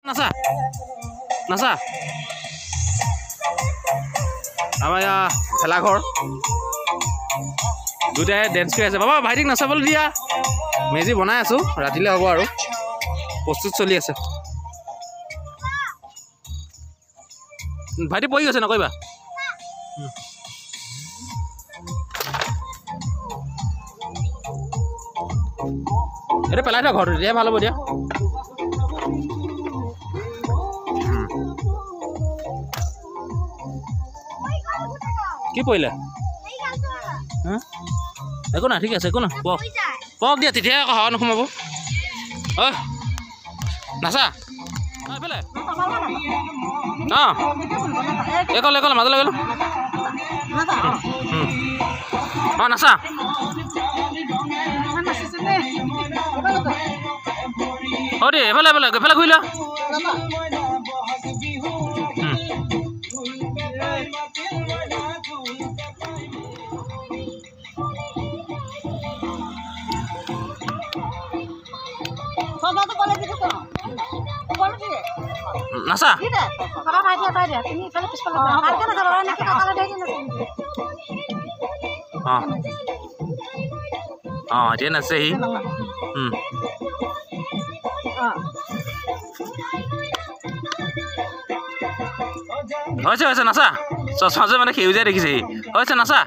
নাচা নাচা আমাৰ ইয়াৰ ভেলাঘৰ দুটাই ডেন্স কৰি আছে বাবা ভাইটিক নাচাবলৈ দিয়া মেজি বনাই আছো ৰাতিলৈ হ'ব আৰু প্ৰস্তুত চলি আছে ভাইটি পৰি গৈছে নকৰিবা এটা পেলাই থোৱা ঘৰটো তেতিয়া ভাল হ'ব দিয়া কি পৰিলে একো নাই ঠিক আছে একো নাই পক পক দিয়া তেতিয়াহে আকৌ হাৱা নোসোমাব ঐ নাচা এইফালে অঁ এইকল এইকল মাজলৈ গ'লো অঁ নাচা অঁ দেই এইফালে এইফালে এইফালে ঘূৰি লোৱা নাচা অঁ এতিয়া নাচে সি হৈছে হৈছে নাচা চচমা যে মানে সেউজীয়া দেখিছে সি হৈছে নাচা